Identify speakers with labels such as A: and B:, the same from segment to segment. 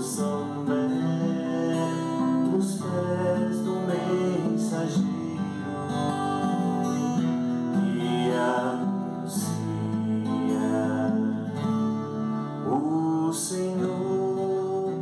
A: São os pés do mensageiro que anuncia o Senhor.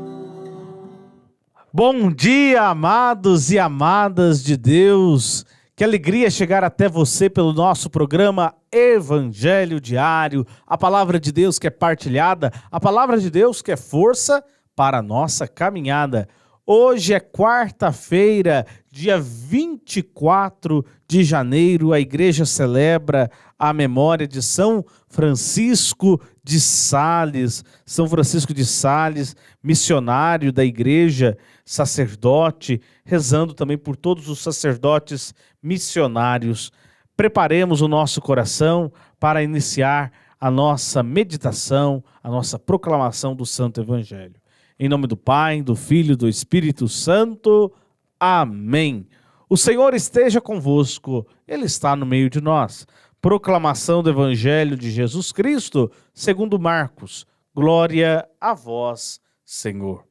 B: Bom dia, amados e amadas de Deus. Que alegria chegar até você pelo nosso programa Evangelho Diário, a palavra de Deus que é partilhada, a palavra de Deus que é força para a nossa caminhada. Hoje é quarta-feira, dia 24 de janeiro, a igreja celebra a memória de São Francisco de Sales. São Francisco de Sales, missionário da igreja, sacerdote, rezando também por todos os sacerdotes missionários. Preparemos o nosso coração para iniciar a nossa meditação, a nossa proclamação do Santo Evangelho. Em nome do Pai, do Filho e do Espírito Santo. Amém. O Senhor esteja convosco, Ele está no meio de nós. Proclamação do Evangelho de Jesus Cristo, segundo Marcos. Glória a vós, Senhor.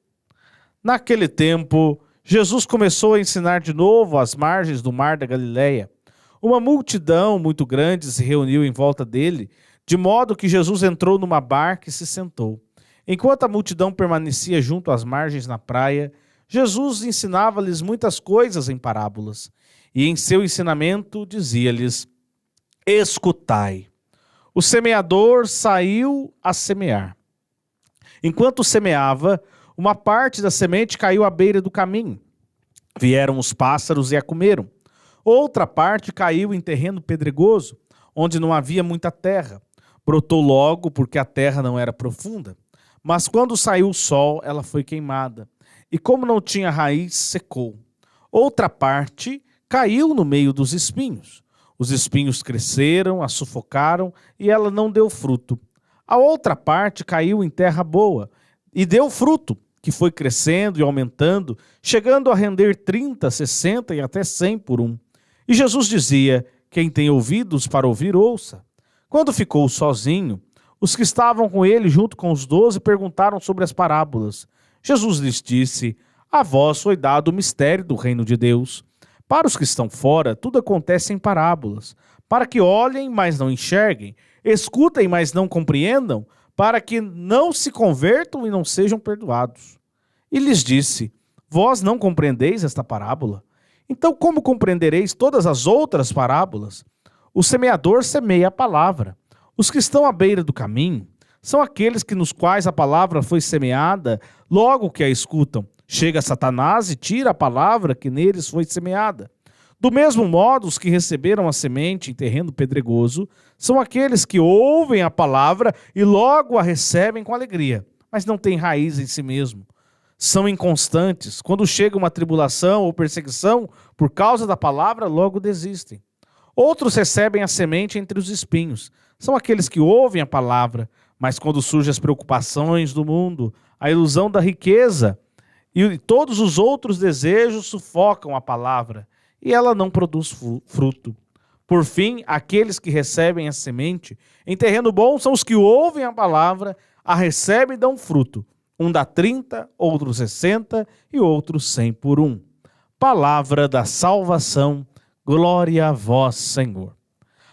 B: Naquele tempo, Jesus começou a ensinar de novo às margens do mar da Galileia. Uma multidão muito grande se reuniu em volta dele, de modo que Jesus entrou numa barca e se sentou. Enquanto a multidão permanecia junto às margens na praia, Jesus ensinava-lhes muitas coisas em parábolas. E em seu ensinamento dizia-lhes: escutai. O semeador saiu a semear. Enquanto semeava, uma parte da semente caiu à beira do caminho. Vieram os pássaros e a comeram. Outra parte caiu em terreno pedregoso, onde não havia muita terra. Brotou logo porque a terra não era profunda. Mas quando saiu o sol, ela foi queimada. E como não tinha raiz, secou. Outra parte caiu no meio dos espinhos. Os espinhos cresceram, a sufocaram e ela não deu fruto. A outra parte caiu em terra boa e deu fruto, que foi crescendo e aumentando, chegando a render 30, 60 e até 100 por um. E Jesus dizia: quem tem ouvidos para ouvir, ouça. Quando ficou sozinho, os que estavam com ele, junto com os 12, perguntaram sobre as parábolas. Jesus lhes disse: a vós foi dado o mistério do reino de Deus. Para os que estão fora, tudo acontece em parábolas, para que olhem, mas não enxerguem, escutem, mas não compreendam, para que não se convertam e não sejam perdoados. E lhes disse: vós não compreendeis esta parábola? Então como compreendereis todas as outras parábolas? O semeador semeia a palavra. Os que estão à beira do caminho são aqueles nos quais a palavra foi semeada, logo que a escutam. Chega Satanás e tira a palavra que neles foi semeada. Do mesmo modo, os que receberam a semente em terreno pedregoso são aqueles que ouvem a palavra e logo a recebem com alegria, mas não têm raiz em si mesmo. São inconstantes. Quando chega uma tribulação ou perseguição por causa da palavra, logo desistem. Outros recebem a semente entre os espinhos. São aqueles que ouvem a palavra, mas quando surgem as preocupações do mundo, a ilusão da riqueza e todos os outros desejos sufocam a palavra e ela não produz fruto. Por fim, aqueles que recebem a semente em terreno bom são os que ouvem a palavra, a recebem e dão fruto. Um dá 30, outro 60 e outro 100 por um. Palavra da salvação, glória a vós, Senhor.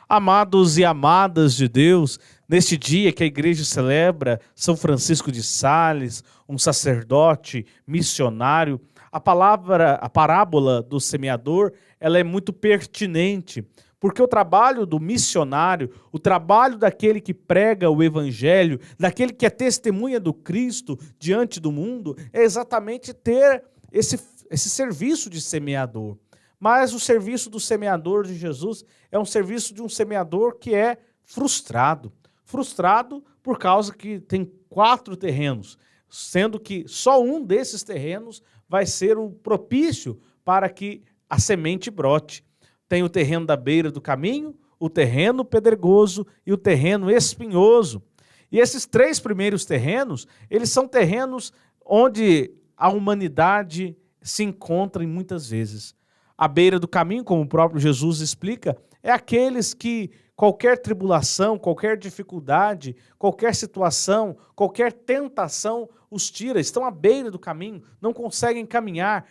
B: Amados e amadas de Deus, neste dia que a igreja celebra São Francisco de Sales, um sacerdote missionário, a parábola do semeador, ela é muito pertinente, porque o trabalho do missionário, o trabalho daquele que prega o evangelho, daquele que é testemunha do Cristo diante do mundo, é exatamente ter esse serviço de semeador. Mas o serviço do semeador de Jesus é um serviço de um semeador que é frustrado. Frustrado por causa que tem 4 terrenos, sendo que só um desses terrenos vai ser o propício para que a semente brote. Tem o terreno da beira do caminho, o terreno pedregoso e o terreno espinhoso. E esses 3 primeiros terrenos, eles são terrenos onde a humanidade se encontra muitas vezes. À beira do caminho, como o próprio Jesus explica, é aqueles que qualquer tribulação, qualquer dificuldade, qualquer situação, qualquer tentação os tira, estão à beira do caminho, não conseguem caminhar,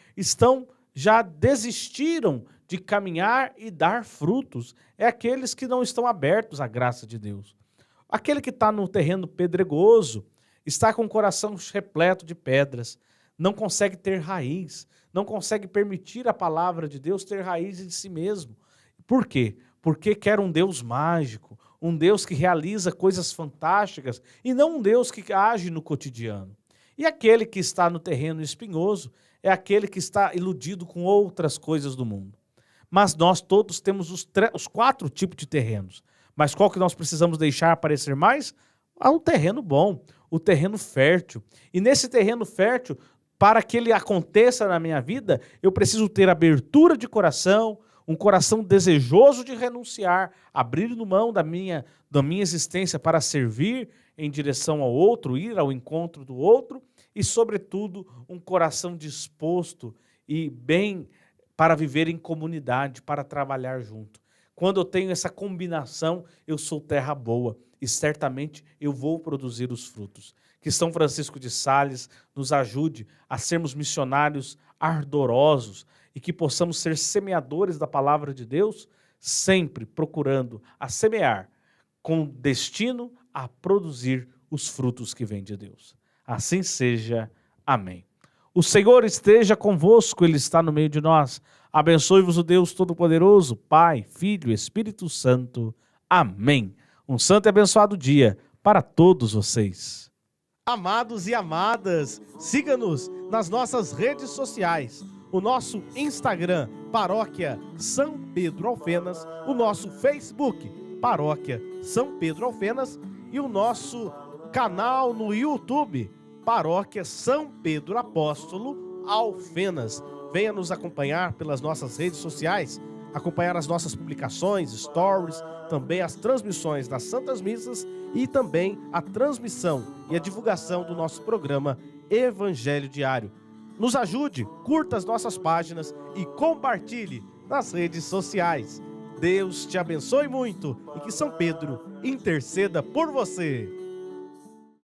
B: já desistiram de caminhar e dar frutos. É aqueles que não estão abertos à graça de Deus. Aquele que está no terreno pedregoso, está com o coração repleto de pedras, não consegue ter raiz, não consegue permitir a palavra de Deus ter raiz em si mesmo. Por quê? Porque quer um Deus mágico, um Deus que realiza coisas fantásticas e não um Deus que age no cotidiano. E aquele que está no terreno espinhoso é aquele que está iludido com outras coisas do mundo. Mas nós todos temos os 4 tipos de terrenos. Mas qual que nós precisamos deixar aparecer mais? Um terreno bom, o terreno fértil. E nesse terreno fértil, para que ele aconteça na minha vida, eu preciso ter abertura de coração, um coração desejoso de renunciar, abrir mão da minha existência para servir em direção ao outro, ir ao encontro do outro e, sobretudo, um coração disposto e bem para viver em comunidade, para trabalhar junto. Quando eu tenho essa combinação, eu sou terra boa e certamente eu vou produzir os frutos. Que São Francisco de Sales nos ajude a sermos missionários ardorosos e que possamos ser semeadores da palavra de Deus, sempre procurando a semear com destino a produzir os frutos que vêm de Deus. Assim seja. Amém. O Senhor esteja convosco, Ele está no meio de nós. Abençoe-vos o Deus Todo-Poderoso, Pai, Filho e Espírito Santo. Amém. Um santo e abençoado dia para todos vocês. Amados e amadas, siga-nos nas nossas redes sociais. O nosso Instagram, Paróquia São Pedro Alfenas, o nosso Facebook, Paróquia São Pedro Alfenas e o nosso canal no YouTube, Paróquia São Pedro Apóstolo Alfenas. Venha nos acompanhar pelas nossas redes sociais, acompanhar as nossas publicações, stories, também as transmissões das Santas Missas e também a transmissão e a divulgação do nosso programa Evangelho Diário. Nos ajude, curta as nossas páginas e compartilhe nas redes sociais. Deus te abençoe muito e que São Pedro interceda por você.